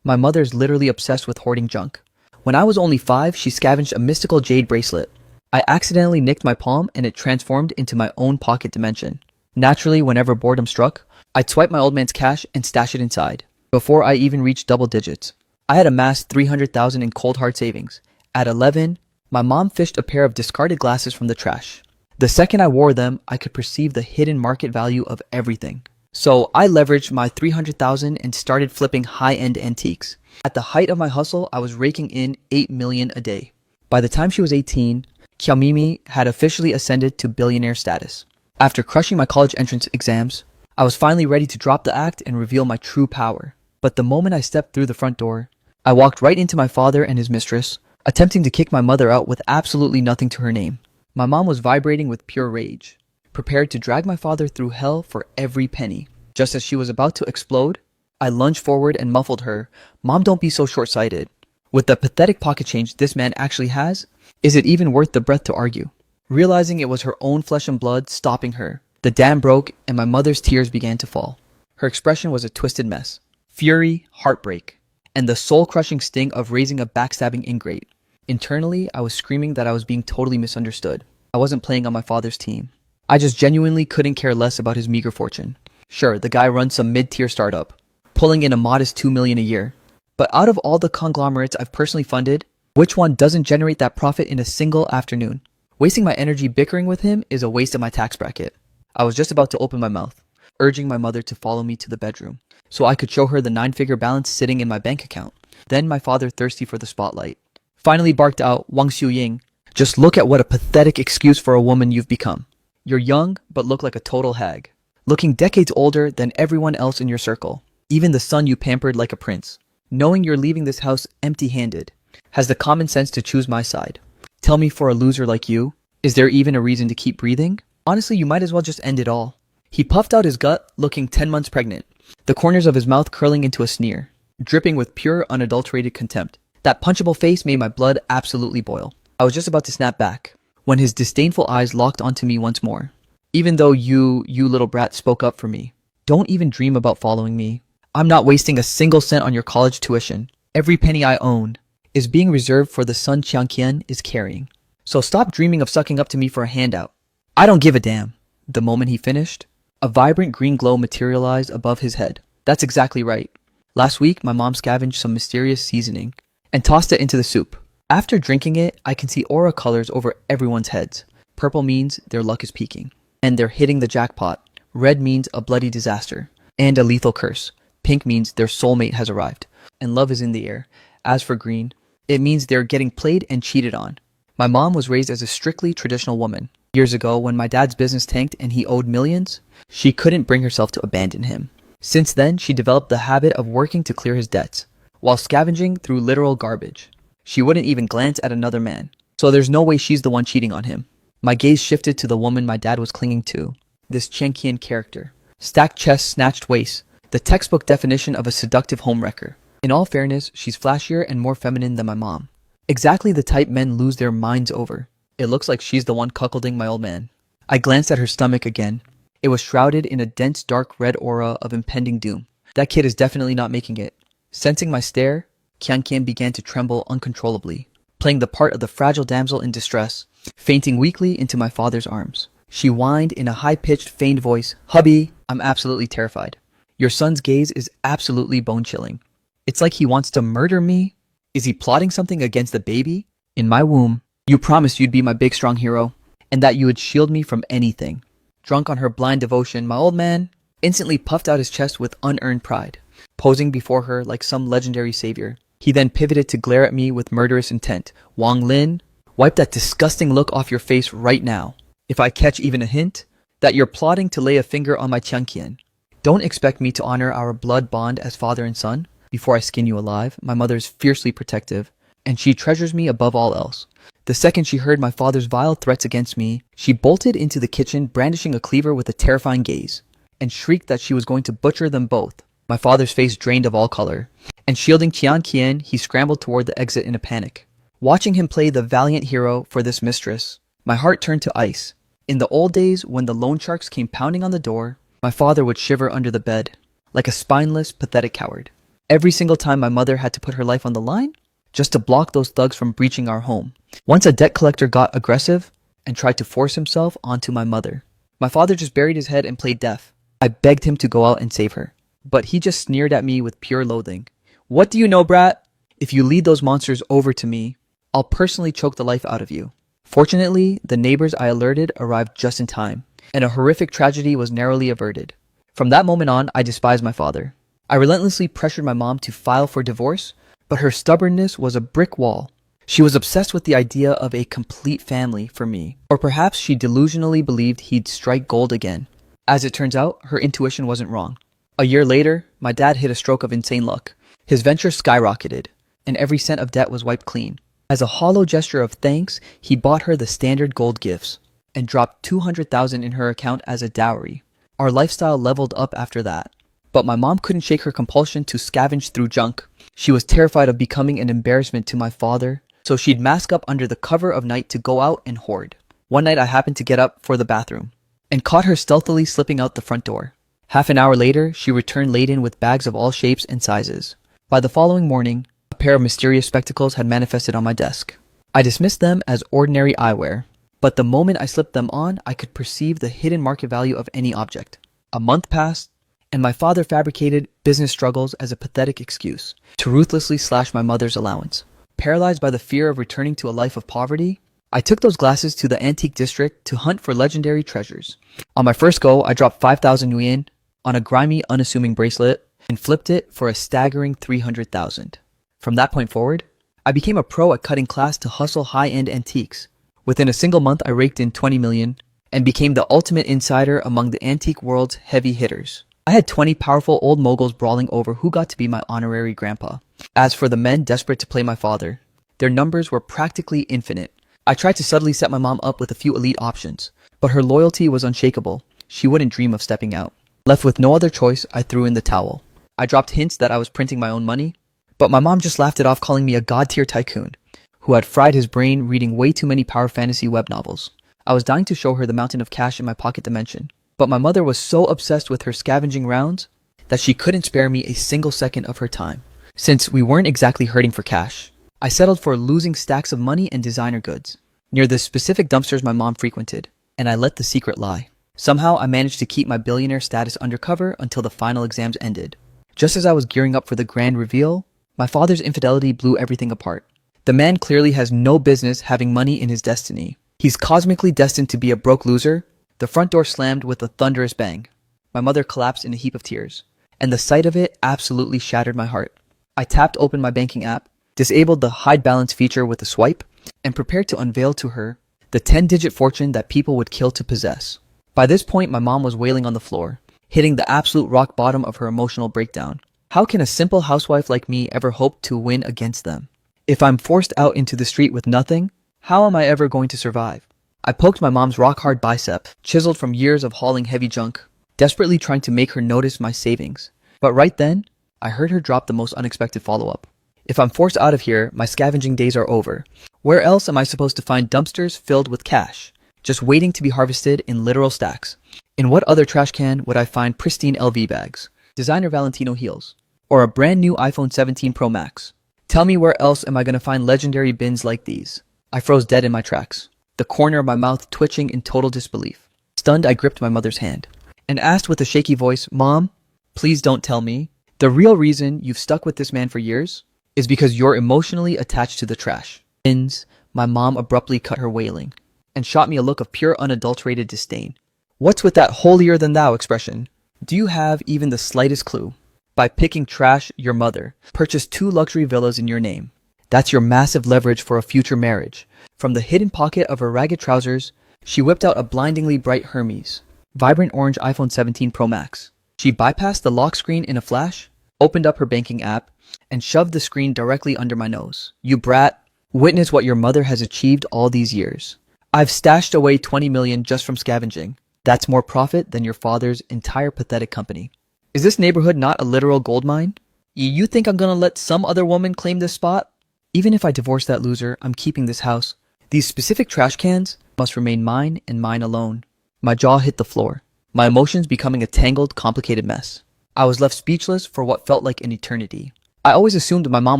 My mother's literally obsessed with hoarding junk. When I was only 5, she scavenged a mystical jade bracelet. I accidentally nicked my palm and it transformed into my own pocket dimension. Naturally, whenever boredom struck, I'd swipe my old man's cash and stash it inside, before I even reached double digits. I had amassed 300,000 in cold hard savings. At 11, my mom fished a pair of discarded glasses from the trash. The second I wore them, I could perceive the hidden market value of everything. So I leveraged my 300,000 and started flipping high-end antiques. At the height of my hustle, I was raking in 8 million a day. By the time she was 18, Xiaomimi had officially ascended to billionaire status. After crushing my college entrance exams, I was finally ready to drop the act and reveal my true power. But the moment I stepped through the front door, I walked right into my father and his mistress, attempting to kick my mother out with absolutely nothing to her name. My mom was vibrating with pure rage, prepared to drag my father through hell for every penny. Just as she was about to explode, I lunged forward and muffled her, "Mom, don't be so short-sighted. With the pathetic pocket change this man actually has, is it even worth the breath to argue?" Realizing it was her own flesh and blood stopping her, the dam broke and my mother's tears began to fall. Her expression was a twisted mess. Fury, heartbreak, and the soul-crushing sting of raising a backstabbing ingrate. Internally, I was screaming that I was being totally misunderstood. I wasn't playing on my father's team. I just genuinely couldn't care less about his meager fortune. Sure, the guy runs some mid-tier startup, pulling in a modest 2 million a year. But out of all the conglomerates I've personally funded, which one doesn't generate that profit in a single afternoon? Wasting my energy bickering with him is a waste of my tax bracket. I was just about to open my mouth, urging my mother to follow me to the bedroom, so I could show her the 9-figure balance sitting in my bank account. Then my father, thirsty for the spotlight, finally barked out, "Wang Xiuying, just look at what a pathetic excuse for a woman you've become. You're young, but look like a total hag, looking decades older than everyone else in your circle, even the son you pampered like a prince. Knowing you're leaving this house empty-handed, has the common sense to choose my side. Tell me, for a loser like you, is there even a reason to keep breathing? Honestly, you might as well just end it all." He puffed out his gut, looking 10 months pregnant, the corners of his mouth curling into a sneer, dripping with pure, unadulterated contempt. That punchable face made my blood absolutely boil. I was just about to snap back, when his disdainful eyes locked onto me once more. "Even though you little brat spoke up for me, don't even dream about following me. I'm not wasting a single cent on your college tuition. Every penny I own is being reserved for the son Qian is carrying. So stop dreaming of sucking up to me for a handout. I don't give a damn." The moment he finished, a vibrant green glow materialized above his head. That's exactly right. Last week, my mom scavenged some mysterious seasoning and tossed it into the soup. After drinking it, I can see aura colors over everyone's heads. Purple means their luck is peaking, and they're hitting the jackpot. Red means a bloody disaster, and a lethal curse. Pink means their soulmate has arrived, and love is in the air. As for green, it means they're getting played and cheated on. My mom was raised as a strictly traditional woman. Years ago, when my dad's business tanked and he owed millions, she couldn't bring herself to abandon him. Since then, she developed the habit of working to clear his debts, while scavenging through literal garbage. She wouldn't even glance at another man, so there's no way she's the one cheating on him. My gaze shifted to the woman my dad was clinging to, this Chen Qian character. Stacked chest, snatched waist, the textbook definition of a seductive homewrecker. In all fairness, she's flashier and more feminine than my mom. Exactly the type men lose their minds over. It looks like she's the one cuckolding my old man. I glanced at her stomach again. It was shrouded in a dense dark red aura of impending doom. That kid is definitely not making it. Sensing my stare, Qian began to tremble uncontrollably, playing the part of the fragile damsel in distress, fainting weakly into my father's arms. She whined in a high-pitched, feigned voice, "Hubby, I'm absolutely terrified. Your son's gaze is absolutely bone-chilling. It's like he wants to murder me. Is he plotting something against the baby? In my womb, you promised you'd be my big strong hero, and that you would shield me from anything." Drunk on her blind devotion, my old man instantly puffed out his chest with unearned pride, posing before her like some legendary savior. He then pivoted to glare at me with murderous intent. "Wang Lin, wipe that disgusting look off your face right now. If I catch even a hint that you're plotting to lay a finger on my Qian, don't expect me to honor our blood bond as father and son before I skin you alive." My mother is fiercely protective, and she treasures me above all else. The second she heard my father's vile threats against me, she bolted into the kitchen, brandishing a cleaver with a terrifying gaze, and shrieked that she was going to butcher them both. My father's face drained of all color, and shielding Qian, he scrambled toward the exit in a panic. Watching him play the valiant hero for this mistress, my heart turned to ice. In the old days, when the loan sharks came pounding on the door, my father would shiver under the bed, like a spineless, pathetic coward. Every single time my mother had to put her life on the line just to block those thugs from breaching our home. Once a debt collector got aggressive and tried to force himself onto my mother. My father just buried his head and played deaf. I begged him to go out and save her, but he just sneered at me with pure loathing. What do you know, brat? If you lead those monsters over to me, I'll personally choke the life out of you. Fortunately, the neighbors I alerted arrived just in time, and a horrific tragedy was narrowly averted. From that moment on, I despised my father. I relentlessly pressured my mom to file for divorce, but her stubbornness was a brick wall. She was obsessed with the idea of a complete family for me, or perhaps she delusionally believed he'd strike gold again. As it turns out, her intuition wasn't wrong. A year later, my dad hit a stroke of insane luck. His venture skyrocketed, and every cent of debt was wiped clean. As a hollow gesture of thanks, he bought her the standard gold gifts and dropped $200,000 in her account as a dowry. Our lifestyle leveled up after that. But my mom couldn't shake her compulsion to scavenge through junk. She was terrified of becoming an embarrassment to my father, so she'd mask up under the cover of night to go out and hoard. One night I happened to get up for the bathroom and caught her stealthily slipping out the front door. Half an hour later, she returned laden with bags of all shapes and sizes. By the following morning, a pair of mysterious spectacles had manifested on my desk. I dismissed them as ordinary eyewear, but the moment I slipped them on, I could perceive the hidden market value of any object. A month passed, and my father fabricated business struggles as a pathetic excuse to ruthlessly slash my mother's allowance. Paralyzed by the fear of returning to a life of poverty, I took those glasses to the antique district to hunt for legendary treasures. On my first go, I dropped 5,000 yuan on a grimy, unassuming bracelet and flipped it for a staggering 300,000. From that point forward, I became a pro at cutting class to hustle high-end antiques. Within a single month, I raked in 20 million and became the ultimate insider among the antique world's heavy hitters. I had 20 powerful old moguls brawling over who got to be my honorary grandpa. As for the men desperate to play my father, their numbers were practically infinite. I tried to subtly set my mom up with a few elite options, but her loyalty was unshakable. She wouldn't dream of stepping out. Left with no other choice, I threw in the towel. I dropped hints that I was printing my own money, but my mom just laughed it off, calling me a god-tier tycoon who had fried his brain reading way too many power fantasy web novels. I was dying to show her the mountain of cash in my pocket dimension, but my mother was so obsessed with her scavenging rounds that she couldn't spare me a single second of her time. Since we weren't exactly hurting for cash, I settled for losing stacks of money and designer goods near the specific dumpsters my mom frequented, and I let the secret lie. Somehow, I managed to keep my billionaire status undercover until the final exams ended. Just as I was gearing up for the grand reveal, my father's infidelity blew everything apart. The man clearly has no business having money in his destiny. He's cosmically destined to be a broke loser. The front door slammed with a thunderous bang. My mother collapsed in a heap of tears, and the sight of it absolutely shattered my heart. I tapped open my banking app, disabled the hide balance feature with a swipe, and prepared to unveil to her the 10-digit fortune that people would kill to possess. By this point, my mom was wailing on the floor, hitting the absolute rock bottom of her emotional breakdown. How can a simple housewife like me ever hope to win against them? If I'm forced out into the street with nothing, how am I ever going to survive? I poked my mom's rock-hard bicep, chiseled from years of hauling heavy junk, desperately trying to make her notice my savings. But right then, I heard her drop the most unexpected follow-up. If I'm forced out of here, my scavenging days are over. Where else am I supposed to find dumpsters filled with cash, just waiting to be harvested in literal stacks? In what other trash can would I find pristine LV bags, designer Valentino heels, or a brand new iPhone 17 Pro Max? Tell me, where else am I going to find legendary bins like these? I froze dead in my tracks, the corner of my mouth twitching in total disbelief. Stunned, I gripped my mother's hand and asked with a shaky voice, "Mom, please don't tell me the real reason you've stuck with this man for years is because you're emotionally attached to the trash." Bins, my mom abruptly cut her wailing and shot me a look of pure unadulterated disdain. What's with that holier-than-thou expression? Do you have even the slightest clue? By picking trash, your mother purchased 2 luxury villas in your name. That's your massive leverage for a future marriage. From the hidden pocket of her ragged trousers, she whipped out a blindingly bright Hermes, vibrant orange iPhone 17 Pro Max. She bypassed the lock screen in a flash, opened up her banking app, and shoved the screen directly under my nose. "You brat, witness what your mother has achieved all these years. I've stashed away 20 million just from scavenging. That's more profit than your father's entire pathetic company. Is this neighborhood not a literal gold mine? You think I'm gonna let some other woman claim this spot? Even if I divorce that loser, I'm keeping this house. These specific trash cans must remain mine and mine alone." My jaw hit the floor, my emotions becoming a tangled, complicated mess. I was left speechless for what felt like an eternity. I always assumed my mom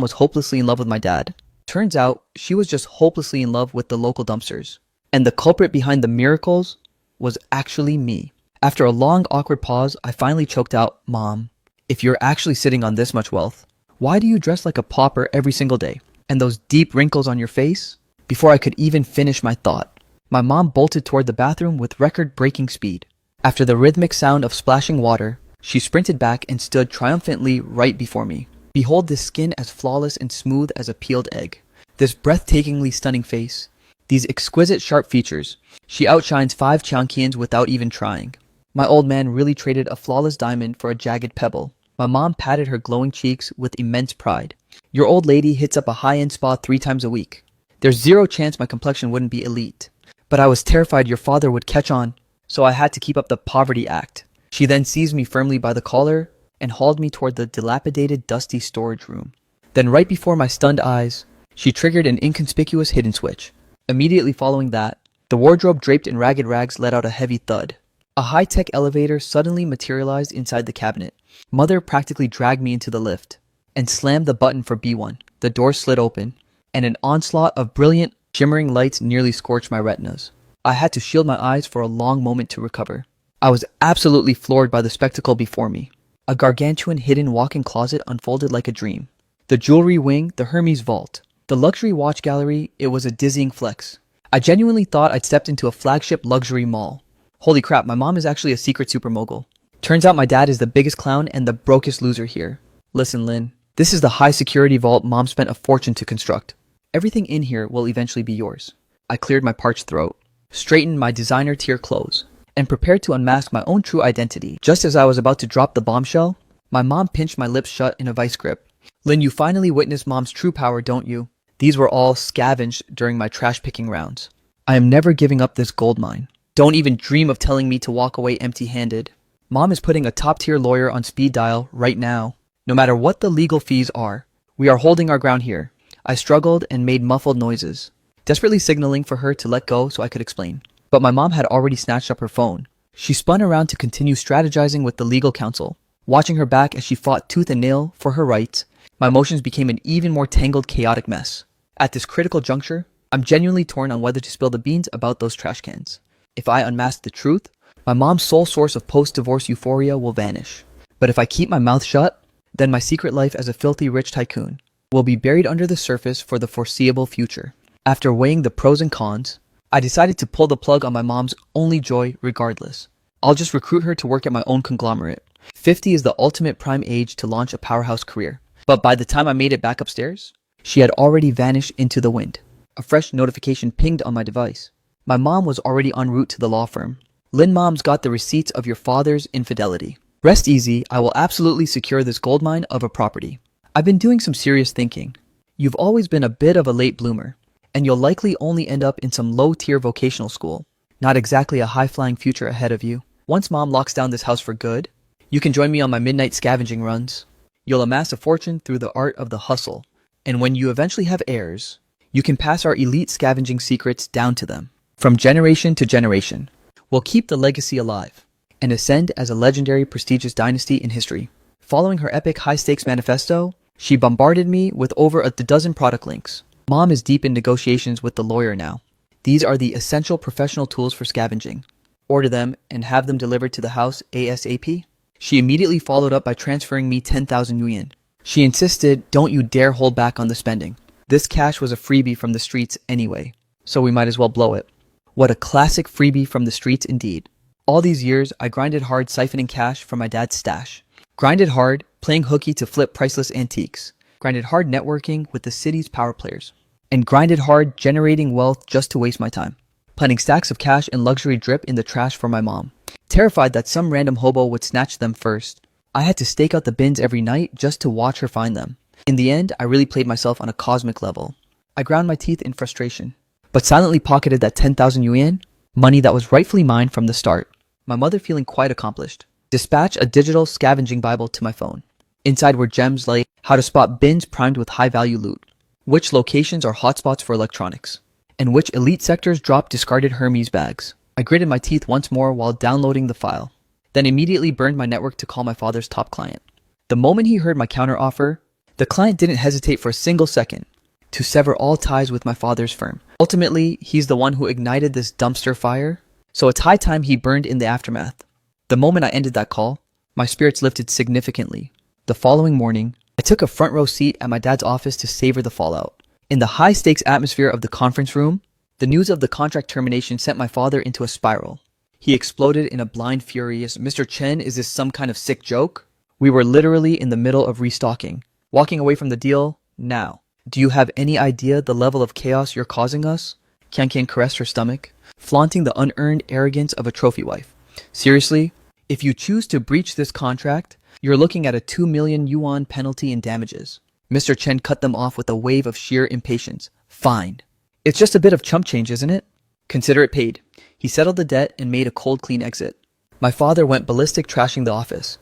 was hopelessly in love with my dad. Turns out, she was just hopelessly in love with the local dumpsters. And the culprit behind the miracles was actually me. After a long, awkward pause, I finally choked out, "Mom, if you're actually sitting on this much wealth, why do you dress like a pauper every single day? And those deep wrinkles on your face?" Before I could even finish my thought, my mom bolted toward the bathroom with record-breaking speed. After the rhythmic sound of splashing water, she sprinted back and stood triumphantly right before me. Behold this skin as flawless and smooth as a peeled egg. This breathtakingly stunning face. These exquisite sharp features. She outshines 5 Changqians without even trying. My old man really traded a flawless diamond for a jagged pebble. My mom patted her glowing cheeks with immense pride. "Your old lady hits up a high-end spa 3 times a week. There's zero chance my complexion wouldn't be elite. But I was terrified your father would catch on, so I had to keep up the poverty act." She then seized me firmly by the collar and hauled me toward the dilapidated, dusty storage room. Then right before my stunned eyes, she triggered an inconspicuous hidden switch. Immediately following that, the wardrobe draped in ragged rags let out a heavy thud. A high-tech elevator suddenly materialized inside the cabinet. Mother practically dragged me into the lift and slammed the button for B1. The door slid open, and an onslaught of brilliant, shimmering lights nearly scorched my retinas. I had to shield my eyes for a long moment to recover. I was absolutely floored by the spectacle before me. A gargantuan hidden walk-in closet unfolded like a dream. The jewelry wing, the Hermes vault. The luxury watch gallery, it was a dizzying flex. I genuinely thought I'd stepped into a flagship luxury mall. Holy crap, my mom is actually a secret super mogul. Turns out my dad is the biggest clown and the brokest loser here. Listen, Lynn, this is the high security vault mom spent a fortune to construct. Everything in here will eventually be yours. I cleared my parched throat, straightened my designer tier clothes, and prepared to unmask my own true identity. Just as I was about to drop the bombshell, my mom pinched my lips shut in a vice grip. "Lynn, you finally witnessed mom's true power, don't you? These were all scavenged during my trash-picking rounds. I am never giving up this gold mine. Don't even dream of telling me to walk away empty-handed. Mom is putting a top-tier lawyer on speed dial right now. No matter what the legal fees are, we are holding our ground here." I struggled and made muffled noises, desperately signaling for her to let go so I could explain. But my mom had already snatched up her phone. She spun around to continue strategizing with the legal counsel. Watching her back as she fought tooth and nail for her rights, my emotions became an even more tangled, chaotic mess. At this critical juncture, I'm genuinely torn on whether to spill the beans about those trash cans. If I unmask the truth, my mom's sole source of post-divorce euphoria will vanish. But if I keep my mouth shut, then my secret life as a filthy rich tycoon will be buried under the surface for the foreseeable future. After weighing the pros and cons, I decided to pull the plug on my mom's only joy regardless. I'll just recruit her to work at my own conglomerate. 50 is the ultimate prime age to launch a powerhouse career. But by the time I made it back upstairs, she had already vanished into the wind. A fresh notification pinged on my device. My mom was already en route to the law firm. "Lynn, mom's got the receipts of your father's infidelity. Rest easy, I will absolutely secure this gold mine of a property. I've been doing some serious thinking. You've always been a bit of a late bloomer, and you'll likely only end up in some low-tier vocational school. Not exactly a high-flying future ahead of you. Once mom locks down this house for good, you can join me on my midnight scavenging runs. You'll amass a fortune through the art of the hustle, and when you eventually have heirs, you can pass our elite scavenging secrets down to them. From generation to generation, we'll keep the legacy alive and ascend as a legendary, prestigious dynasty in history." Following her epic high-stakes manifesto, she bombarded me with over a dozen product links. Mom is deep in negotiations with the lawyer now. These are the essential professional tools for scavenging. Order them and have them delivered to the house ASAP. She immediately followed up by transferring me 10,000 yuan. She insisted, "Don't you dare hold back on the spending. This cash was a freebie from the streets anyway, so we might as well blow it." What a classic freebie from the streets indeed. All these years, I grinded hard siphoning cash from my dad's stash. Grinded hard, playing hooky to flip priceless antiques. Grinded hard networking with the city's power players. And grinded hard generating wealth just to waste my time. Planting stacks of cash and luxury drip in the trash for my mom. Terrified that some random hobo would snatch them first, I had to stake out the bins every night just to watch her find them. In the end, I really played myself on a cosmic level. I ground my teeth in frustration, but silently pocketed that 10,000 yuan, money that was rightfully mine from the start. My mother feeling quite accomplished. Dispatch a digital scavenging Bible to my phone. Inside were gems like how to spot bins primed with high-value loot, which locations are hotspots for electronics, and which elite sectors drop discarded Hermes bags. I gritted my teeth once more while downloading the file. then immediately burned my network to call my father's top client. The moment he heard my counteroffer, the client didn't hesitate for a single second to sever all ties with my father's firm. Ultimately, he's the one who ignited this dumpster fire, so it's high time he burned in the aftermath. The moment I ended that call, my spirits lifted significantly. The following morning, I took a front row seat at my dad's office to savor the fallout. In the high-stakes atmosphere of the conference room, the news of the contract termination sent my father into a spiral. He exploded in a blind furious, "Mr. Chen, is this some kind of sick joke? We were literally in the middle of restocking. Walking away from the deal, now. Do you have any idea the level of chaos you're causing us?" Kian caressed her stomach, flaunting the unearned arrogance of a trophy wife. "Seriously, if you choose to breach this contract, you're looking at a 2 million yuan penalty in damages." Mr. Chen cut them off with a wave of sheer impatience. "Fine. It's just a bit of chump change, isn't it? Consider it paid." He settled the debt and made a cold, clean exit. My father went ballistic, trashing the office.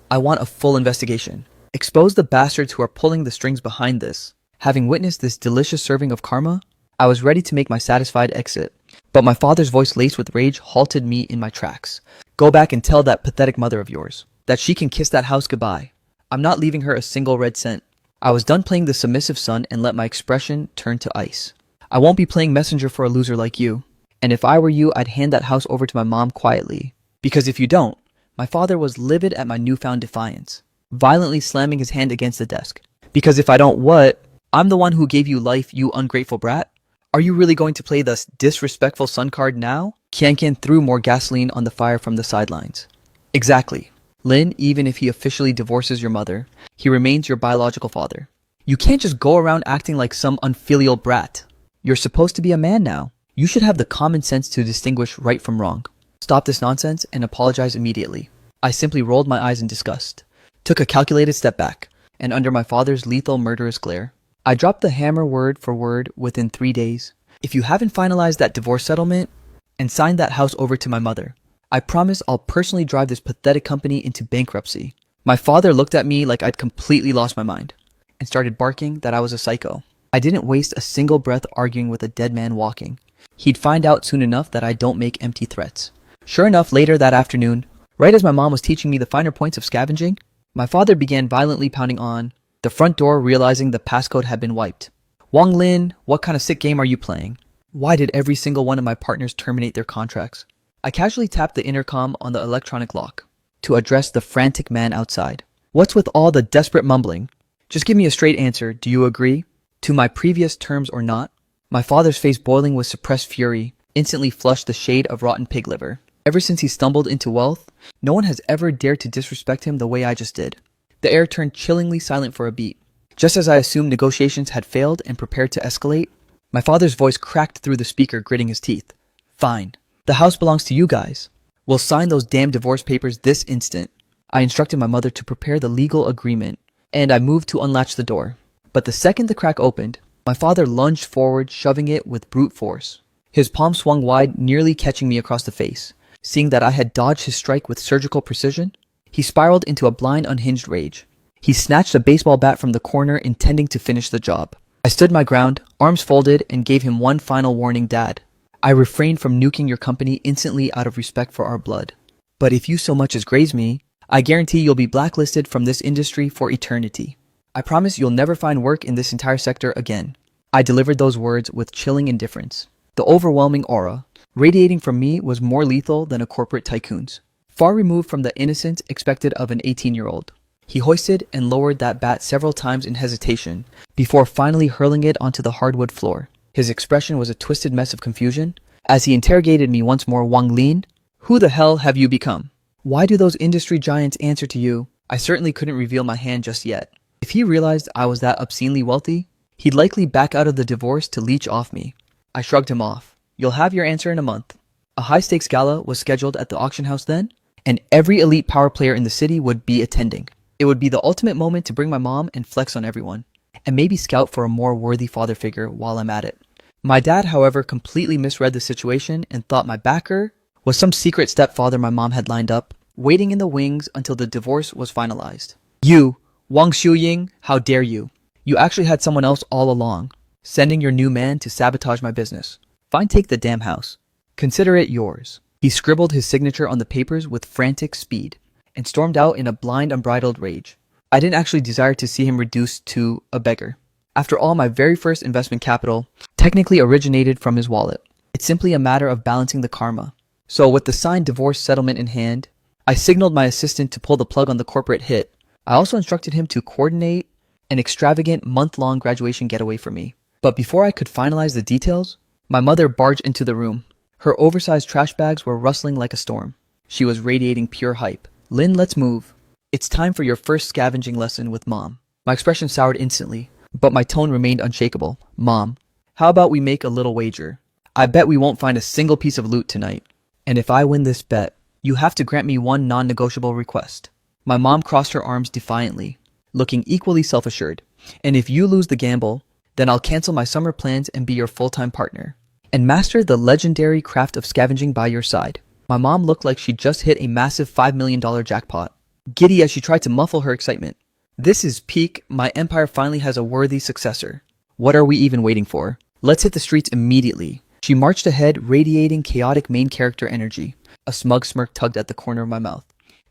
"I want a full investigation. Expose the bastards who are pulling the strings behind this." Having witnessed this delicious serving of karma, I was ready to make my satisfied exit. But my father's voice laced with rage halted me in my tracks. "Go back and tell that pathetic mother of yours that she can kiss that house goodbye. I'm not leaving her a single red cent." I was done playing the submissive son and let my expression turn to ice. "I won't be playing messenger for a loser like you. And if I were you, I'd hand that house over to my mom quietly. Because if you don't," my father was livid at my newfound defiance, violently slamming his hand against the desk. "Because if I don't what? I'm the one who gave you life, you ungrateful brat. Are you really going to play the disrespectful son card now?" Kian threw more gasoline on the fire from the sidelines. "Exactly. Lin, even if he officially divorces your mother, he remains your biological father. You can't just go around acting like some unfilial brat. You're supposed to be a man now. You should have the common sense to distinguish right from wrong. Stop this nonsense and apologize immediately." I simply rolled my eyes in disgust, took a calculated step back, and under my father's lethal murderous glare, I dropped the hammer word for word within 3 days. "If you haven't finalized that divorce settlement and signed that house over to my mother, I promise I'll personally drive this pathetic company into bankruptcy." My father looked at me like I'd completely lost my mind and started barking that I was a psycho. I didn't waste a single breath arguing with a dead man walking. He'd find out soon enough that I don't make empty threats. Sure enough, later that afternoon, right as my mom was teaching me the finer points of scavenging, my father began violently pounding on the front door, realizing the passcode had been wiped. "Wang Lin, what kind of sick game are you playing? Why did every single one of my partners terminate their contracts?" I casually tapped the intercom on the electronic lock to address the frantic man outside. "What's with all the desperate mumbling? Just give me a straight answer. Do you agree to my previous terms or not?" My father's face, boiling with suppressed fury, instantly flushed the shade of rotten pig liver. Ever since he stumbled into wealth, no one has ever dared to disrespect him the way I just did. The air turned chillingly silent for a beat. Just as I assumed negotiations had failed and prepared to escalate, my father's voice cracked through the speaker, gritting his teeth. "Fine. The house belongs to you guys. We'll sign those damn divorce papers this instant." I instructed my mother to prepare the legal agreement, and I moved to unlatch the door. But the second the crack opened, my father lunged forward, shoving it with brute force. His palm swung wide, nearly catching me across the face. Seeing that I had dodged his strike with surgical precision, he spiraled into a blind, unhinged rage. He snatched a baseball bat from the corner, intending to finish the job. I stood my ground, arms folded, and gave him one final warning. "Dad, I refrained from nuking your company instantly out of respect for our blood. But if you so much as graze me, I guarantee you'll be blacklisted from this industry for eternity. I promise you'll never find work in this entire sector again." I delivered those words with chilling indifference. The overwhelming aura radiating from me was more lethal than a corporate tycoon's, far removed from the innocence expected of an 18-year-old. He hoisted and lowered that bat several times in hesitation, before finally hurling it onto the hardwood floor. His expression was a twisted mess of confusion, as he interrogated me once more. "Wang Lin, who the hell have you become? Why do those industry giants answer to you?" I certainly couldn't reveal my hand just yet. If he realized I was that obscenely wealthy, he'd likely back out of the divorce to leech off me. I shrugged him off. "You'll have your answer in a month." A high-stakes gala was scheduled at the auction house then, and every elite power player in the city would be attending. It would be the ultimate moment to bring my mom and flex on everyone, and maybe scout for a more worthy father figure while I'm at it. My dad, however, completely misread the situation and thought my backer was some secret stepfather my mom had lined up, waiting in the wings until the divorce was finalized. "You, Wang Shuying, how dare you? You actually had someone else all along, sending your new man to sabotage my business. Fine, take the damn house. Consider it yours." He scribbled his signature on the papers with frantic speed and stormed out in a blind, unbridled rage. I didn't actually desire to see him reduced to a beggar. After all, my very first investment capital technically originated from his wallet. It's simply a matter of balancing the karma. So with the signed divorce settlement in hand, I signaled my assistant to pull the plug on the corporate hit. I also instructed him to coordinate an extravagant month-long graduation getaway for me. But before I could finalize the details, my mother barged into the room. Her oversized trash bags were rustling like a storm. She was radiating pure hype. "Lynn, let's move. It's time for your first scavenging lesson with Mom." My expression soured instantly, but my tone remained unshakable. "Mom, how about we make a little wager? I bet we won't find a single piece of loot tonight. And if I win this bet, you have to grant me one non-negotiable request." My mom crossed her arms defiantly, looking equally self-assured. "And if you lose the gamble, then I'll cancel my summer plans and be your full-time partner and master the legendary craft of scavenging by your side." My mom looked like she just hit a massive $5 million jackpot, giddy as she tried to muffle her excitement. "This is peak. My empire finally has a worthy successor. What are we even waiting for? Let's hit the streets immediately." She marched ahead, radiating chaotic main character energy. A smug smirk tugged at the corner of my mouth.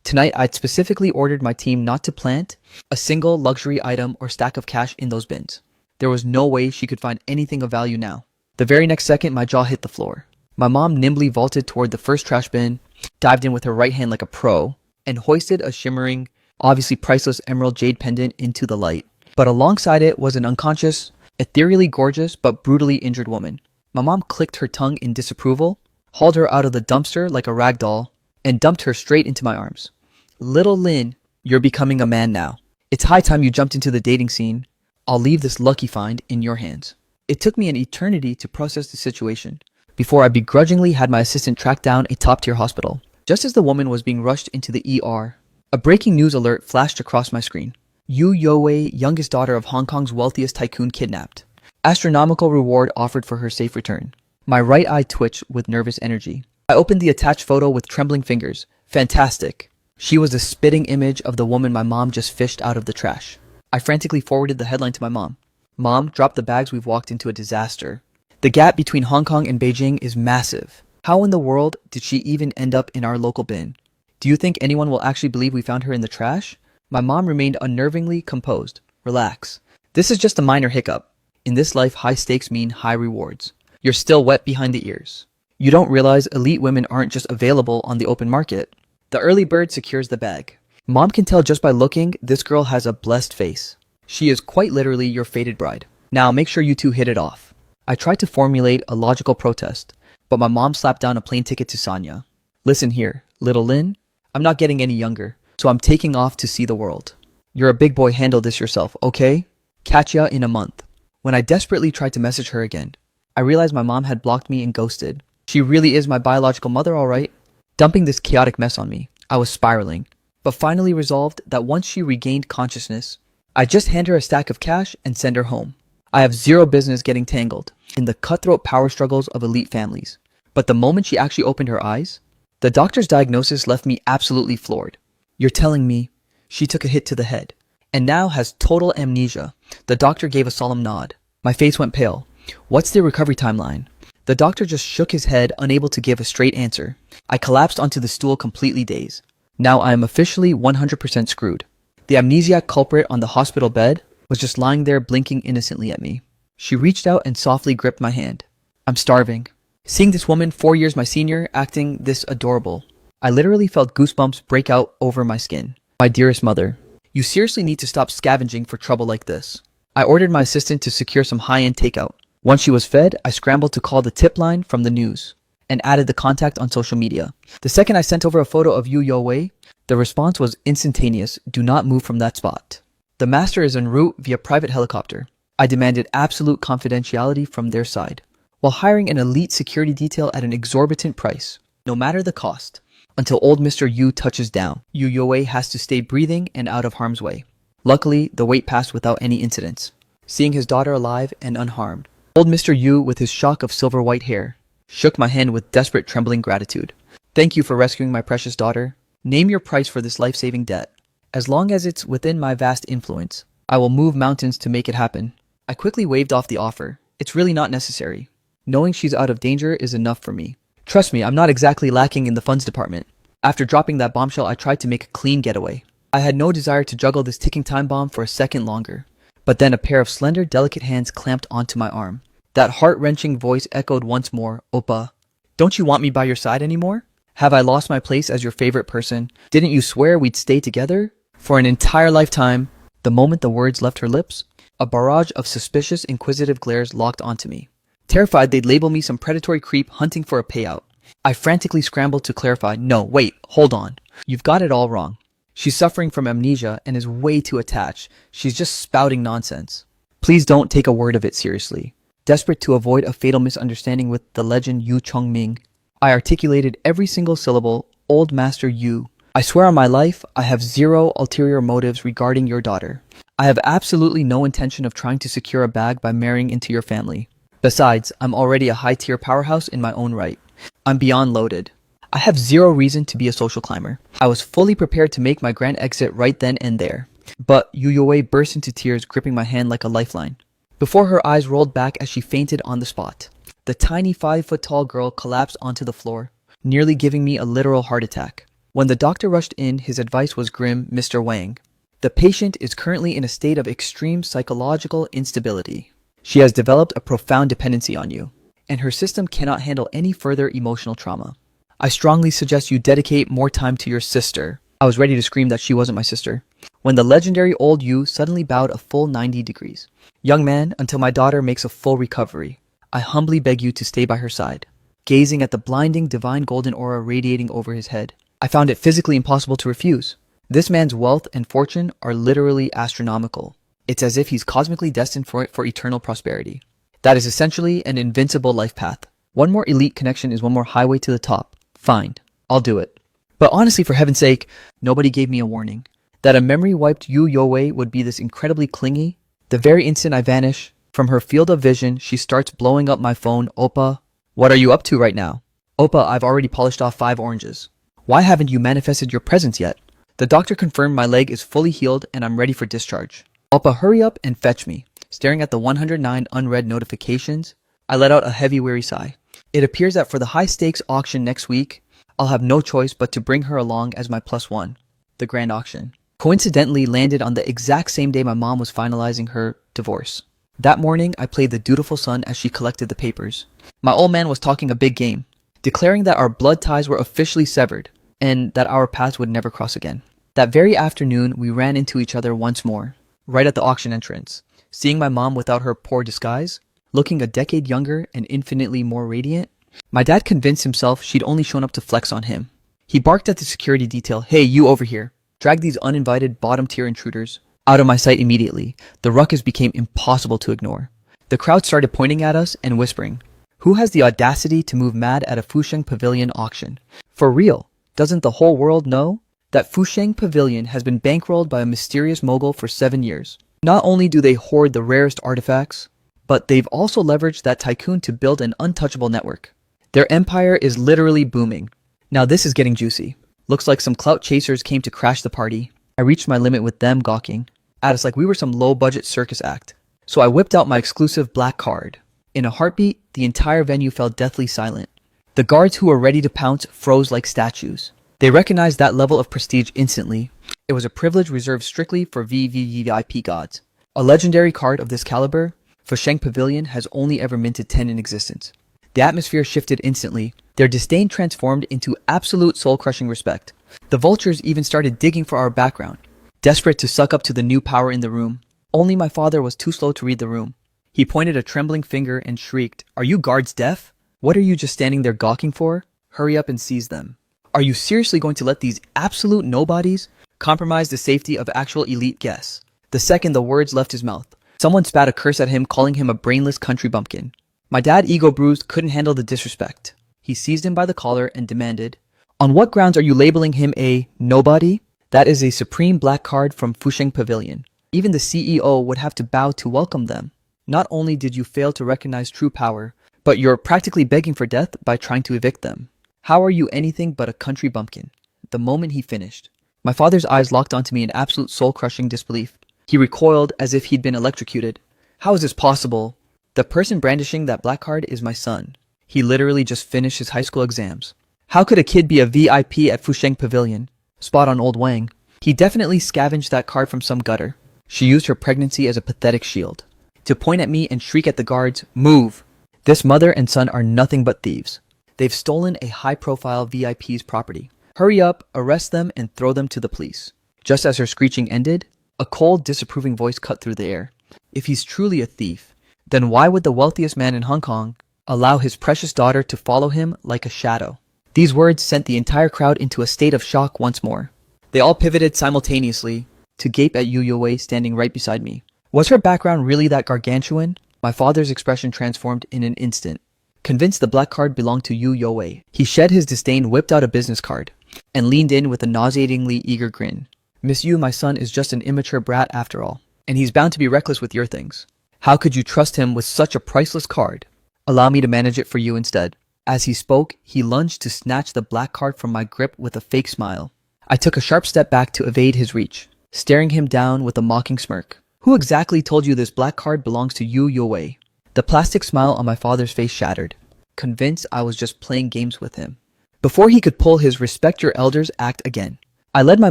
Tonight, I'd specifically ordered my team not to plant a single luxury item or stack of cash in those bins. There was no way she could find anything of value now. The very next second, my jaw hit the floor. My mom nimbly vaulted toward the first trash bin, dived in with her right hand like a pro, and hoisted a shimmering, obviously priceless emerald jade pendant into the light. But alongside it was an unconscious, ethereally gorgeous but brutally injured woman. My mom clicked her tongue in disapproval, hauled her out of the dumpster like a rag doll, and dumped her straight into my arms. "Little Lynn, you're becoming a man now. It's high time you jumped into the dating scene. I'll leave this lucky find in your hands." It took me an eternity to process the situation before I begrudgingly had my assistant track down a top-tier hospital. Just as the woman was being rushed into the ER, a breaking news alert flashed across my screen. Yu Yowei, youngest daughter of Hong Kong's wealthiest tycoon, kidnapped. Astronomical reward offered for her safe return. My right eye twitched with nervous energy. I opened the attached photo with trembling fingers. Fantastic. She was a spitting image of the woman my mom just fished out of the trash. I frantically forwarded the headline to my mom. "Mom, drop the bags, we've walked into a disaster. The gap between Hong Kong and Beijing is massive. How in the world did she even end up in our local bin? Do you think anyone will actually believe we found her in the trash?" My mom remained unnervingly composed. "Relax. This is just a minor hiccup. In this life, high stakes mean high rewards. You're still wet behind the ears. You don't realize elite women aren't just available on the open market. The early bird secures the bag. Mom can tell just by looking, this girl has a blessed face. She is quite literally your fated bride. Now make sure you two hit it off." I tried to formulate a logical protest, but my mom slapped down a plane ticket to Sonia. "Listen here, little Lynn, I'm not getting any younger, so I'm taking off to see the world. You're a big boy, handle this yourself, okay? Catch ya in a month." When I desperately tried to message her again, I realized my mom had blocked me and ghosted. She really is my biological mother, all right. Dumping this chaotic mess on me, I was spiraling, but finally resolved that once she regained consciousness, I'd just hand her a stack of cash and send her home. I have zero business getting tangled in the cutthroat power struggles of elite families. But the moment she actually opened her eyes, the doctor's diagnosis left me absolutely floored. "You're telling me she took a hit to the head and now has total amnesia?" The doctor gave a solemn nod. My face went pale. "What's the recovery timeline?" The doctor just shook his head, unable to give a straight answer. I collapsed onto the stool, completely dazed. Now I am officially 100% screwed. The amnesiac culprit on the hospital bed was just lying there blinking innocently at me. She reached out and softly gripped my hand. "I'm starving." Seeing this woman 4 years my senior acting this adorable, I literally felt goosebumps break out over my skin. "My dearest mother, you seriously need to stop scavenging for trouble like this." I ordered my assistant to secure some high-end takeout. Once she was fed, I scrambled to call the tip line from the news and added the contact on social media. The second I sent over a photo of Yu Yowei, the response was instantaneous. "Do not move from that spot. The master is en route via private helicopter." I demanded absolute confidentiality from their side, while hiring an elite security detail at an exorbitant price, no matter the cost. Until old Mr. Yu touches down, Yu Yowei has to stay breathing and out of harm's way. Luckily, the wait passed without any incidents. Seeing his daughter alive and unharmed, old Mr. Yu, with his shock of silver-white hair, shook my hand with desperate trembling gratitude. "Thank you for rescuing my precious daughter. Name your price for this life-saving debt. As long as it's within my vast influence, I will move mountains to make it happen." I quickly waved off the offer. It's really not necessary. Knowing she's out of danger is enough for me. Trust me, I'm not exactly lacking in the funds department. After dropping that bombshell, I tried to make a clean getaway. I had no desire to juggle this ticking time bomb for a second longer. But then a pair of slender, delicate hands clamped onto my arm. That heart-wrenching voice echoed once more, Oppa. Don't you want me by your side anymore? Have I lost my place as your favorite person? Didn't you swear we'd stay together? For an entire lifetime. The moment the words left her lips, a barrage of suspicious, inquisitive glares locked onto me. Terrified they'd label me some predatory creep hunting for a payout. I frantically scrambled to clarify, no, wait, hold on. You've got it all wrong. She's suffering from amnesia and is way too attached. She's just spouting nonsense. Please don't take a word of it seriously. Desperate to avoid a fatal misunderstanding with the legend Yu Chongming, I articulated every single syllable, Old Master Yu. I swear on my life, I have zero ulterior motives regarding your daughter. I have absolutely no intention of trying to secure a bag by marrying into your family. Besides, I'm already a high-tier powerhouse in my own right. I'm beyond loaded. I have zero reason to be a social climber. I was fully prepared to make my grand exit right then and there. But Yu Yuwei burst into tears, gripping my hand like a lifeline. Before her eyes rolled back as she fainted on the spot, the tiny 5-foot-tall girl collapsed onto the floor, nearly giving me a literal heart attack. When the doctor rushed in, his advice was grim, Mr. Wang. The patient is currently in a state of extreme psychological instability. She has developed a profound dependency on you, and her system cannot handle any further emotional trauma. I strongly suggest you dedicate more time to your sister. I was ready to scream that she wasn't my sister, when the legendary old Yu suddenly bowed a full 90 degrees. Young man, until my daughter makes a full recovery, I humbly beg you to stay by her side. Gazing at the blinding, divine golden aura radiating over his head, I found it physically impossible to refuse. This man's wealth and fortune are literally astronomical. It's as if he's cosmically destined for eternal prosperity. That is essentially an invincible life path. One more elite connection is one more highway to the top. Fine, I'll do it. But honestly, for heaven's sake, nobody gave me a warning. That a memory-wiped Yu Yuwei would be this incredibly clingy. The very instant I vanish from her field of vision, she starts blowing up my phone. Oppa, what are you up to right now? Oppa, I've already polished off 5 oranges. Why haven't you manifested your presence yet? The doctor confirmed my leg is fully healed and I'm ready for discharge. Oppa, hurry up and fetch me. Staring at the 109 unread notifications, I let out a heavy, weary sigh. It appears that for the high-stakes auction next week, I'll have no choice but to bring her along as my +1. The grand auction coincidentally landed on the exact same day my mom was finalizing her divorce. That morning, I played the dutiful son as she collected the papers. My old man was talking a big game, declaring that our blood ties were officially severed and that our paths would never cross again. That very afternoon, we ran into each other once more, right at the auction entrance. Seeing my mom without her poor disguise, looking a decade younger and infinitely more radiant, my dad convinced himself she'd only shown up to flex on him. He barked at the security detail, "Hey, you over here. Drag these uninvited bottom-tier intruders out of my sight immediately." The ruckus became impossible to ignore. The crowd started pointing at us and whispering, "Who has the audacity to move mad at a Fusheng Pavilion auction? For real, doesn't the whole world know that Fusheng Pavilion has been bankrolled by a mysterious mogul for 7 years? Not only do they hoard the rarest artifacts, but they've also leveraged that tycoon to build an untouchable network. Their empire is literally booming." Now this is getting juicy. Looks like some clout chasers came to crash the party. I reached my limit with them gawking at us like we were some low-budget circus act. So I whipped out my exclusive black card. In a heartbeat, the entire venue fell deathly silent. The guards who were ready to pounce froze like statues. They recognized that level of prestige instantly. It was a privilege reserved strictly for VVVIP gods. A legendary card of this caliber, Fusheng Pavilion has only ever minted 10 in existence. The atmosphere shifted instantly. Their disdain transformed into absolute soul-crushing respect. The vultures even started digging for our background, desperate to suck up to the new power in the room. Only my father was too slow to read the room. He pointed a trembling finger and shrieked, "Are you guards deaf? What are you just standing there gawking for? Hurry up and seize them. Are you seriously going to let these absolute nobodies compromise the safety of actual elite guests?" The second the words left his mouth, someone spat a curse at him, calling him a brainless country bumpkin. My dad, ego bruised, couldn't handle the disrespect. He seized him by the collar and demanded, "On what grounds are you labeling him a nobody? That is a supreme black card from Fusheng Pavilion. Even the CEO would have to bow to welcome them. Not only did you fail to recognize true power, but you're practically begging for death by trying to evict them. How are you anything but a country bumpkin?" The moment he finished, my father's eyes locked onto me in absolute soul-crushing disbelief. He recoiled as if he'd been electrocuted. "How is this possible? The person brandishing that black card is my son. He literally just finished his high school exams. How could a kid be a VIP at Fusheng Pavilion? Spot on old Wang. He definitely scavenged that card from some gutter. She used her pregnancy as a pathetic shield to point at me and shriek at the guards, "Move!" This mother and son are nothing but thieves. They've stolen a high-profile VIP's property. Hurry up, arrest them, and throw them to the police. Just as her screeching ended, a cold, disapproving voice cut through the air. If he's truly a thief, then why would the wealthiest man in Hong Kong allow his precious daughter to follow him like a shadow? These words sent the entire crowd into a state of shock once more. They all pivoted simultaneously to gape at Yu Yue standing right beside me. Was her background really that gargantuan? My father's expression transformed in an instant. Convinced the black card belonged to Yu Yue, he shed his disdain, whipped out a business card, and leaned in with a nauseatingly eager grin. "Miss Yu, my son is just an immature brat after all, and he's bound to be reckless with your things. How could you trust him with such a priceless card? Allow me to manage it for you instead." As he spoke, he lunged to snatch the black card from my grip with a fake smile. I took a sharp step back to evade his reach, staring him down with a mocking smirk. "Who exactly told you this black card belongs to Yu Yue?" The plastic smile on my father's face shattered, convinced I was just playing games with him. Before he could pull his "respect your elders" act again, I led my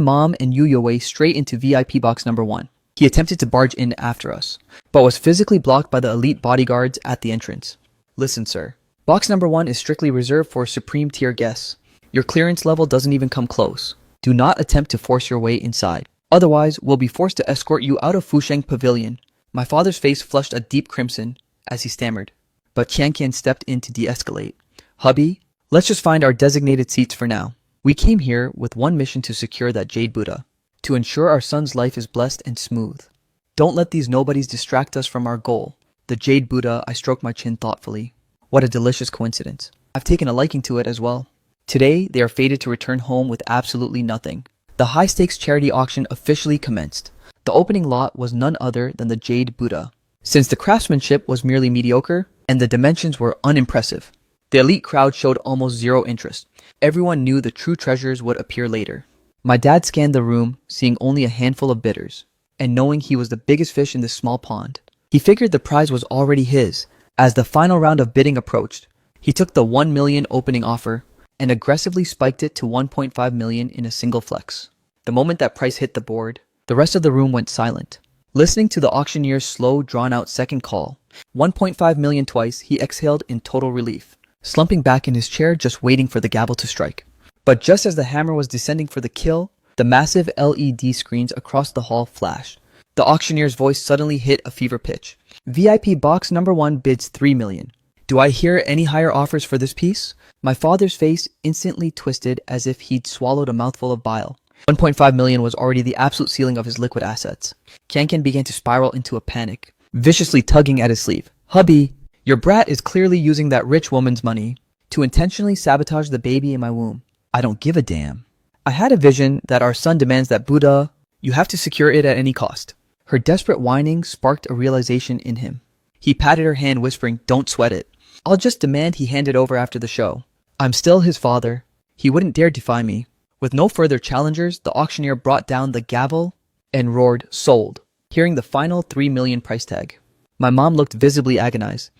mom and Yu Yue straight into VIP box number 1. He attempted to barge in after us, but was physically blocked by the elite bodyguards at the entrance. "Listen, sir. Box number 1 is strictly reserved for supreme tier guests. Your clearance level doesn't even come close. Do not attempt to force your way inside. Otherwise, we'll be forced to escort you out of Fusheng Pavilion." My father's face flushed a deep crimson as he stammered, but Qian stepped in to de-escalate. "Hubby, let's just find our designated seats for now. We came here with one mission: to secure that Jade Buddha, to ensure our son's life is blessed and smooth. Don't let these nobodies distract us from our goal." The Jade Buddha, I stroked my chin thoughtfully. What a delicious coincidence. I've taken a liking to it as well. Today, they are fated to return home with absolutely nothing. The high-stakes charity auction officially commenced. The opening lot was none other than the Jade Buddha. Since the craftsmanship was merely mediocre and the dimensions were unimpressive, the elite crowd showed almost zero interest. Everyone knew the true treasures would appear later. My dad scanned the room, seeing only a handful of bidders, and knowing he was the biggest fish in this small pond, he figured the prize was already his. As the final round of bidding approached, he took the 1 million opening offer and aggressively spiked it to 1.5 million in a single flex. The moment that price hit the board, the rest of the room went silent, listening to the auctioneer's slow, drawn-out second call. 1.5 million twice, he exhaled in total relief, slumping back in his chair just waiting for the gavel to strike. But just as the hammer was descending for the kill, the massive LED screens across the hall flashed. The auctioneer's voice suddenly hit a fever pitch. "VIP box number 1 bids 3 million. Do I hear any higher offers for this piece?" My father's face instantly twisted as if he'd swallowed a mouthful of bile. 1.5 million was already the absolute ceiling of his liquid assets. Qian began to spiral into a panic, viciously tugging at his sleeve. "Hubby, your brat is clearly using that rich woman's money to intentionally sabotage the baby in my womb. I don't give a damn. I had a vision that our son demands that Buddha. You have to secure it at any cost." Her desperate whining sparked a realization in him. He patted her hand, whispering, "Don't sweat it. I'll just demand he hand it over after the show. I'm still his father. He wouldn't dare defy me." With no further challengers, the auctioneer brought down the gavel and roared, "Sold," hearing the final 3 million price tag. My mom looked visibly agonized.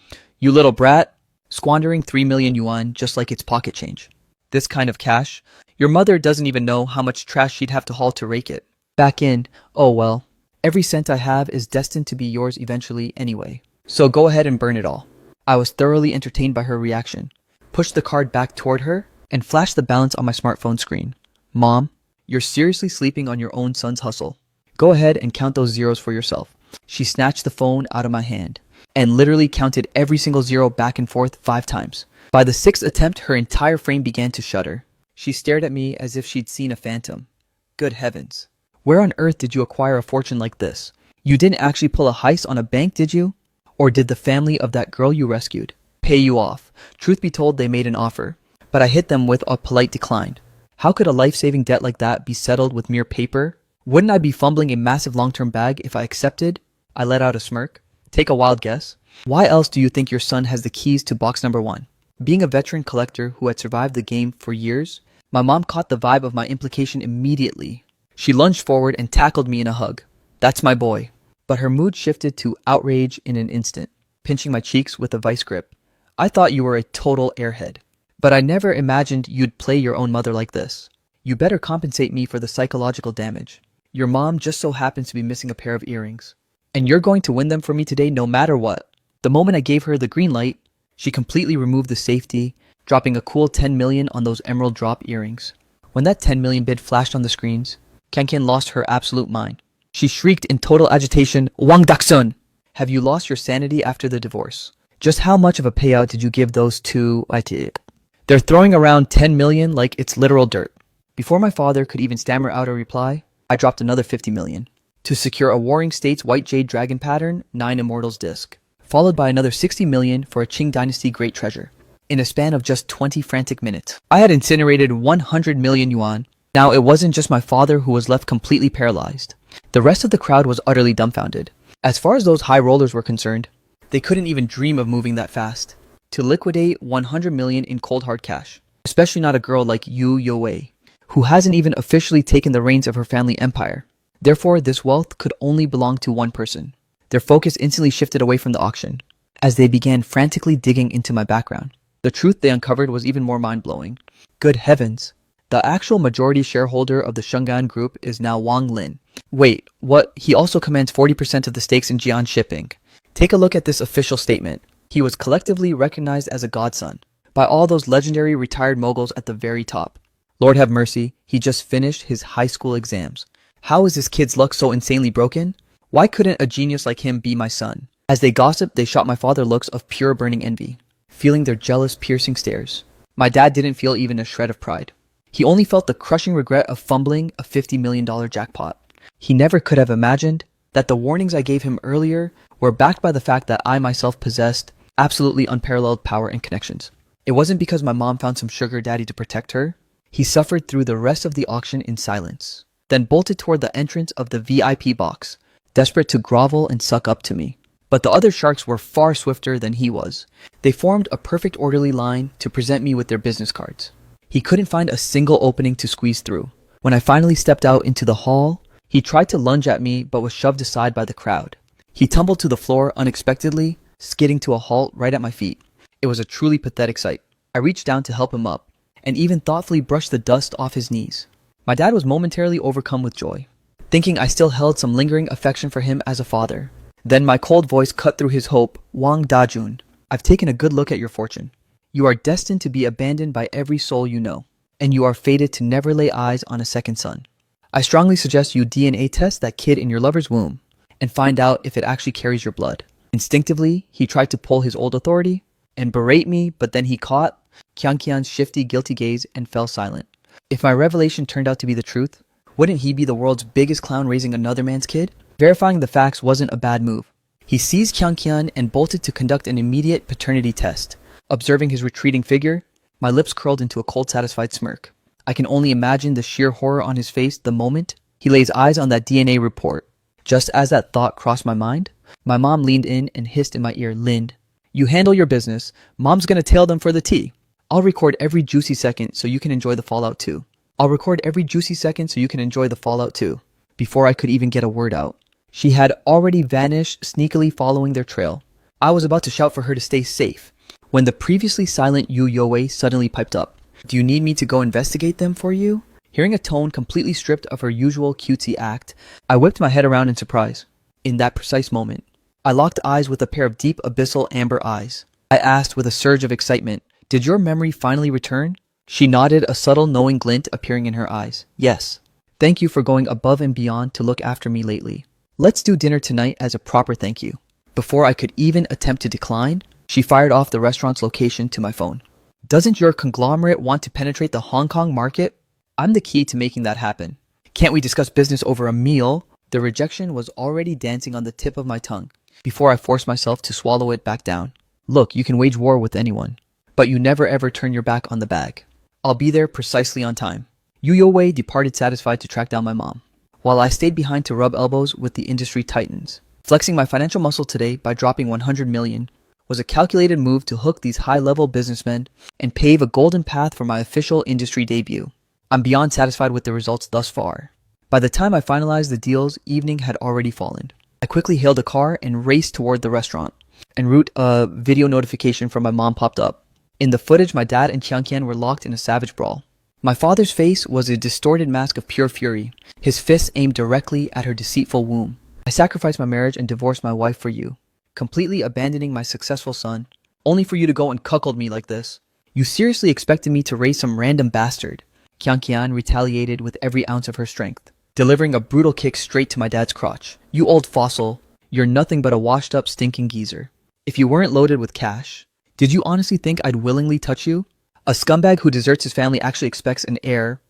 "You little brat, squandering 3 million yuan just like it's pocket change. This kind of cash, your mother doesn't even know how much trash she'd have to haul to rake it. Back in, oh well. Every cent I have is destined to be yours eventually anyway. So go ahead and burn it all." I was thoroughly entertained by her reaction, pushed the card back toward her, and flashed the balance on my smartphone screen. "Mom, you're seriously sleeping on your own son's hustle. Go ahead and count those zeros for yourself." She snatched the phone out of my hand and literally counted every single zero back and forth 5 times. By the 6th attempt, her entire frame began to shudder. She stared at me as if she'd seen a phantom. Good heavens. Where on earth did you acquire a fortune like this? You didn't actually pull a heist on a bank, did you? Or did the family of that girl you rescued pay you off? Truth be told, they made an offer, but I hit them with a polite decline. How could a life-saving debt like that be settled with mere paper? Wouldn't I be fumbling a massive long-term bag if I accepted? I let out a smirk. Take a wild guess. Why else do you think your son has the keys to box number 1? Being a veteran collector who had survived the game for years, my mom caught the vibe of my implication immediately. She lunged forward and tackled me in a hug. "That's my boy." But her mood shifted to outrage in an instant, pinching my cheeks with a vice grip. I thought you were a total airhead. But I never imagined you'd play your own mother like this. You better compensate me for the psychological damage. Your mom just so happens to be missing a pair of earrings. And you're going to win them for me today no matter what. The moment I gave her the green light, she completely removed the safety, dropping a cool 10 million on those emerald drop earrings. When that 10 million bid flashed on the screens, Kankan lost her absolute mind. She shrieked in total agitation, "Wang Daksun! Have you lost your sanity after the divorce? Just how much of a payout did you give those two IT? They're throwing around 10 million like it's literal dirt." Before my father could even stammer out a reply, I dropped another 50 million to secure a Warring States White Jade Dragon Pattern 9 Immortals disc, followed by another 60 million for a Qing Dynasty Great Treasure. In a span of just 20 frantic minutes, I had incinerated 100 million yuan. Now it wasn't just my father who was left completely paralyzed. The rest of the crowd was utterly dumbfounded. As far as those high rollers were concerned, they couldn't even dream of moving that fast to liquidate 100 million in cold hard cash, especially not a girl like Yu Yowei, who hasn't even officially taken the reins of her family empire. Therefore, this wealth could only belong to one person. Their focus instantly shifted away from the auction, as they began frantically digging into my background. The truth they uncovered was even more mind-blowing. Good heavens, the actual majority shareholder of the Shungan Group is now Wang Lin. Wait, what? He also commands 40% of the stakes in Jian Shipping. Take a look at this official statement. He was collectively recognized as a godson by all those legendary retired moguls at the very top. Lord have mercy, he just finished his high school exams. How is this kid's luck so insanely broken? Why couldn't a genius like him be my son? As they gossiped, they shot my father looks of pure burning envy, feeling their jealous, piercing stares. My dad didn't feel even a shred of pride. He only felt the crushing regret of fumbling a $50 million jackpot. He never could have imagined that the warnings I gave him earlier were backed by the fact that I myself possessed absolutely unparalleled power and connections. It wasn't because my mom found some sugar daddy to protect her. He suffered through the rest of the auction in silence, then bolted toward the entrance of the VIP box, desperate to grovel and suck up to me. But the other sharks were far swifter than he was. They formed a perfect orderly line to present me with their business cards. He couldn't find a single opening to squeeze through. When I finally stepped out into the hall, he tried to lunge at me but was shoved aside by the crowd. He tumbled to the floor unexpectedly, skidding to a halt right at my feet. It was a truly pathetic sight. I reached down to help him up, and even thoughtfully brushed the dust off his knees. My dad was momentarily overcome with joy, thinking I still held some lingering affection for him as a father. Then my cold voice cut through his hope. "Wang Dajun, I've taken a good look at your fortune. You are destined to be abandoned by every soul you know, and you are fated to never lay eyes on a second son. I strongly suggest you DNA test that kid in your lover's womb, and find out if it actually carries your blood." Instinctively, he tried to pull his old authority and berate me, but then he caught Qianqian's shifty, guilty gaze and fell silent. If my revelation turned out to be the truth, wouldn't he be the world's biggest clown raising another man's kid? Verifying the facts wasn't a bad move. He seized Qianqian and bolted to conduct an immediate paternity test. Observing his retreating figure, my lips curled into a cold, satisfied smirk. I can only imagine the sheer horror on his face the moment he lays eyes on that DNA report. Just as that thought crossed my mind, my mom leaned in and hissed in my ear, "Lind, you handle your business. Mom's gonna tail them for the tea. I'll record every juicy second so you can enjoy the fallout too. I'll record every juicy second so you can enjoy the fallout too." Before I could even get a word out, she had already vanished, sneakily following their trail. I was about to shout for her to stay safe, when the previously silent Yu Yowei suddenly piped up. "Do you need me to go investigate them for you?" Hearing a tone completely stripped of her usual cutesy act, I whipped my head around in surprise. In that precise moment, I locked eyes with a pair of deep abyssal amber eyes. I asked with a surge of excitement, "Did your memory finally return?" She nodded, a subtle knowing glint appearing in her eyes. "Yes. Thank you for going above and beyond to look after me lately. Let's do dinner tonight as a proper thank you." Before I could even attempt to decline, she fired off the restaurant's location to my phone. "Doesn't your conglomerate want to penetrate the Hong Kong market? I'm the key to making that happen. Can't we discuss business over a meal?" The rejection was already dancing on the tip of my tongue before I forced myself to swallow it back down. "Look, you can wage war with anyone, but you never ever turn your back on the bag. I'll be there precisely on time." Yu Yowei departed satisfied to track down my mom, while I stayed behind to rub elbows with the industry titans. Flexing my financial muscle today by dropping 100 million was a calculated move to hook these high-level businessmen and pave a golden path for my official industry debut. I'm beyond satisfied with the results thus far. By the time I finalized the deals, evening had already fallen. I quickly hailed a car and raced toward the restaurant. En route, a video notification from my mom popped up. In the footage, my dad and Qian were locked in a savage brawl. My father's face was a distorted mask of pure fury, his fists aimed directly at her deceitful womb. I sacrificed my marriage and divorced my wife for you, completely abandoning my successful son, only for you to go and cuckold me like this. You seriously expected me to raise some random bastard? Qian retaliated with every ounce of her strength, delivering a brutal kick straight to my dad's crotch. You old fossil, you're nothing but a washed-up stinking geezer. If you weren't loaded with cash, did you honestly think I'd willingly touch you? A scumbag who deserts his family actually expects an heir.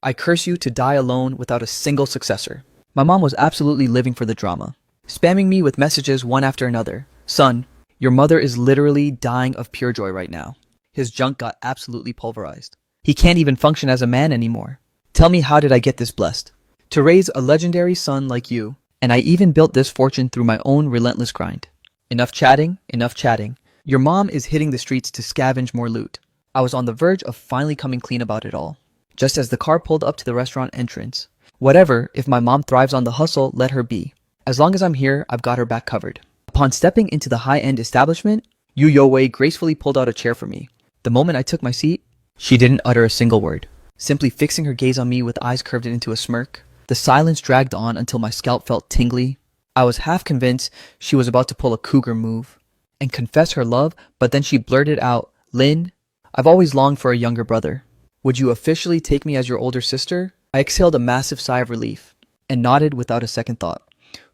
I curse you to die alone without a single successor. My mom was absolutely living for the drama, spamming me with messages one after another. Son, your mother is literally dying of pure joy right now. His junk got absolutely pulverized. He can't even function as a man anymore. Tell me, how did I get this blessed? To raise a legendary son like you, and I even built this fortune through my own relentless grind. Enough chatting, enough chatting. Your mom is hitting the streets to scavenge more loot. I was on the verge of finally coming clean about it all, just as the car pulled up to the restaurant entrance. Whatever, if my mom thrives on the hustle, let her be. As long as I'm here, I've got her back covered. Upon stepping into the high-end establishment, Yu Youwei gracefully pulled out a chair for me. The moment I took my seat, she didn't utter a single word, simply fixing her gaze on me with eyes curved into a smirk. The silence dragged on until my scalp felt tingly. I was half convinced she was about to pull a cougar move and confess her love, but then she blurted out, "Lin, I've always longed for a younger brother. Would you officially take me as your older sister?" I exhaled a massive sigh of relief and nodded without a second thought.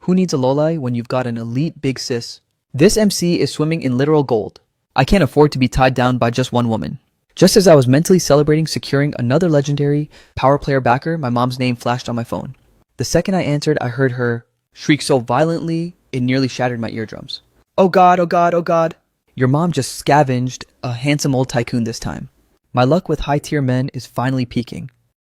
Who needs a lolai when you've got an elite big sis? This MC is swimming in literal gold. I can't afford to be tied down by just one woman. Just as I was mentally celebrating securing another legendary power player backer, my mom's name flashed on my phone. The second I answered, I heard her shriek so violently, it nearly shattered my eardrums. Oh God, oh God, oh God. Your mom just scavenged a handsome old tycoon this time. My luck with high-tier men is finally peaking.